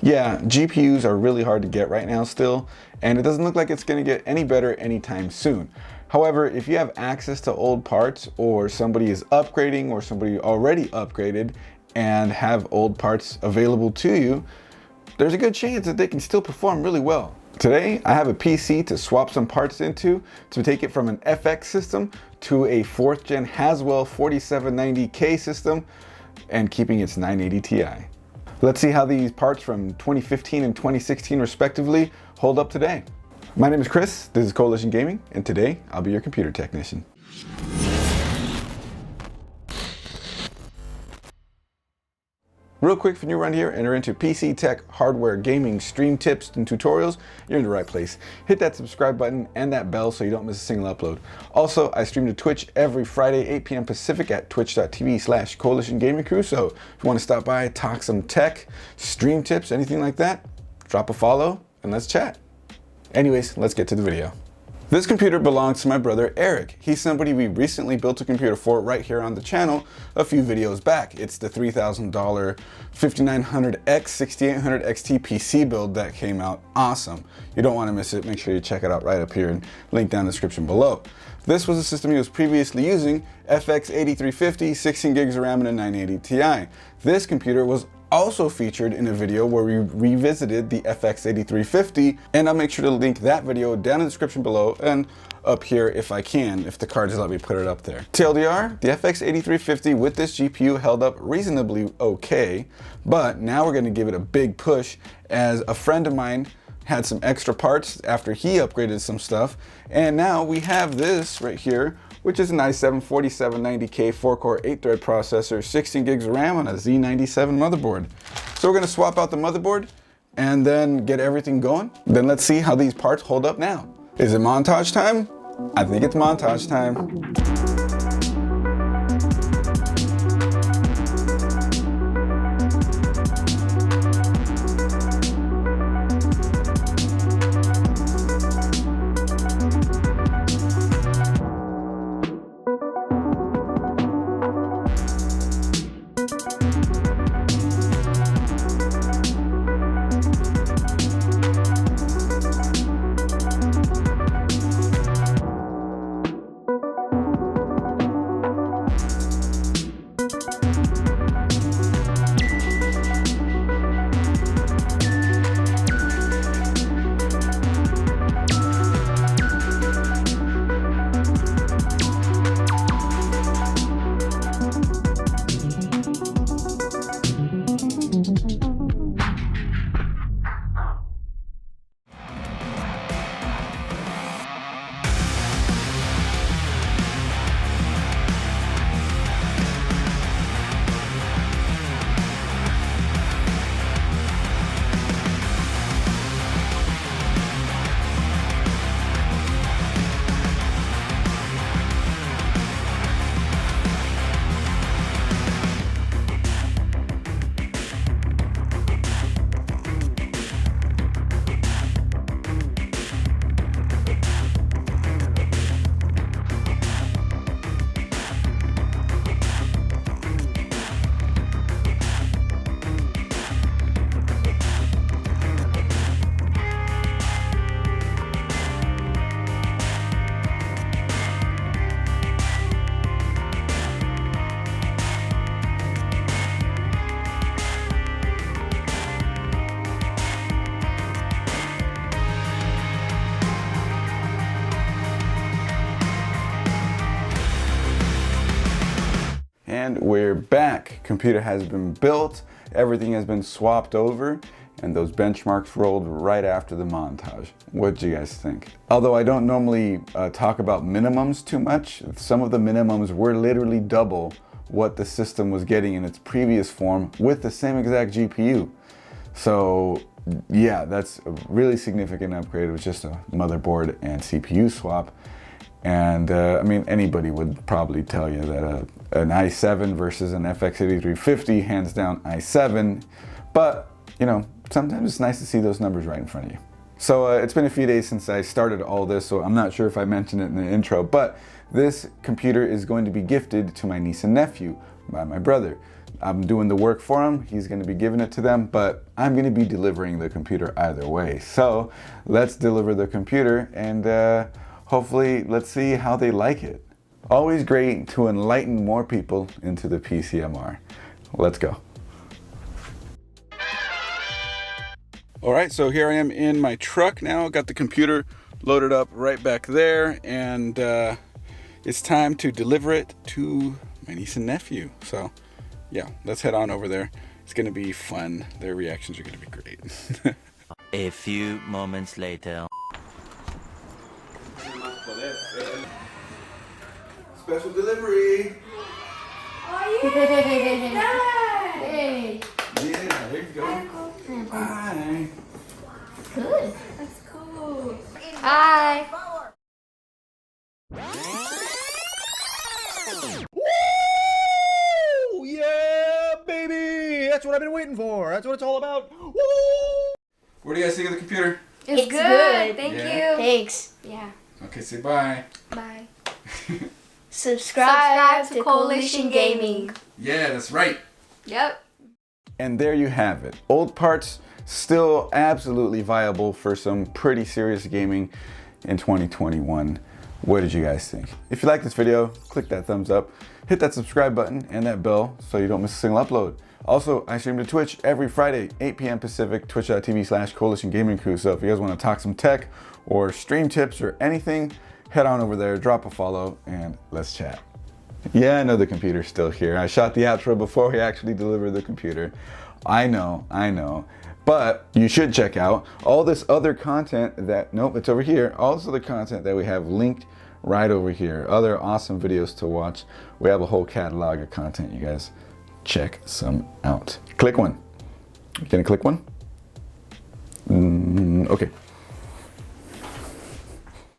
Yeah, GPUs are really hard to get right now still, and it doesn't look like it's going to get any better anytime soon. However, if you have access to old parts, or somebody is upgrading, or somebody already upgraded and have old parts available to you, there's a good chance that they can still perform really well. Today, I have a PC to swap some parts into to take it from an FX system to a 4th gen Haswell 4790K system and keeping its 980 Ti. Let's see how these parts from 2015 and 2016 respectively hold up today. My name is Chris, this is Coalition Gaming, and today I'll be your computer technician. Real quick, if you're new around here and are into PC tech, hardware, gaming, stream tips, and tutorials, you're in the right place. Hit that subscribe button and that bell so you don't miss a single upload. Also, I stream to Twitch every Friday, 8 p.m. Pacific at twitch.tv/Coalition Gaming Crew. So if you want to stop by, talk some tech, stream tips, anything like that, drop a follow and let's chat. Anyways, let's get to the video. This computer belongs to my brother Eric. He's somebody we recently built a computer for right here on the channel a few videos back. It's the $3,000 5900X 6800 XT PC build that came out awesome. You don't want to miss it. Make sure you check it out right up here and link down in the description below. This was a system he was previously using, FX 8350, 16 gigs of RAM and a 980 Ti. This computer was also featured in a video where we revisited the FX 8350, and I'll make sure to link that video down in the description below and up here if I can, if the cards let me put it up there. TLDR, the FX 8350 with this GPU held up reasonably okay, but now we're going to give it a big push as a friend of mine had some extra parts after he upgraded some stuff, and now we have this right here, which is an i7 4790K 4-core 8-thread processor, 16 gigs of RAM on a Z97 motherboard. So we're gonna swap out the motherboard and then get everything going. Then let's see how these parts hold up now. Is it montage time? I think it's montage time. And we're back. Computer has been built, everything has been swapped over, and those benchmarks rolled right after the montage. What do you guys think? Although I don't normally talk about minimums too much, some of the minimums were literally double what the system was getting in its previous form with the same exact GPU. So yeah, that's a really significant upgrade. It was just a motherboard and CPU swap. And I mean, anybody would probably tell you that an i7 versus an FX 8350, hands down i7. But, you know, sometimes it's nice to see those numbers right in front of you. So it's been a few days since I started all this, so I'm not sure if I mentioned it in the intro, but this computer is going to be gifted to my niece and nephew. by my brother. I'm doing the work for him, he's gonna be giving it to them, but I'm gonna be delivering the computer either way. So let's deliver the computer and hopefully let's see how they like it. Always great to enlighten more people into the PCMR. Let's go. All right, so here I am in my truck now. Got the computer loaded up right back there, and it's time to deliver it to my niece and nephew. So yeah, let's head on over there. It's gonna be fun. Their reactions are gonna be great. A few moments later. Special delivery. Oh yeah! Hey. Yeah, there you go. Bye. Good. That's cool. Hi. Woo! Yeah, baby! That's what I've been waiting for. That's what it's all about. Woo! What do you guys think of the computer? It's good. Thank Yeah. you. Thanks. Yeah. Okay, say bye. Bye. Subscribe to Coalition Gaming. Yeah, that's right. Yep. And there you have it. Old parts still absolutely viable for some pretty serious gaming in 2021. What did you guys think? If you like this video, click that thumbs up, hit that subscribe button and that bell so you don't miss a single upload. Also, I stream to Twitch every Friday, 8 p.m. Pacific, twitch.tv/Coalition Gaming Crew. So if you guys want to talk some tech or stream tips or anything, head on over there, drop a follow, and let's chat. Yeah, I know the computer's still here. I shot the outro before we actually delivered the computer. I know. But you should check out all this other content that, nope, it's over here. All this other content that we have linked right over here. Other awesome videos to watch. We have a whole catalog of content, you guys. Check some out. Click one. You gonna click one? Okay.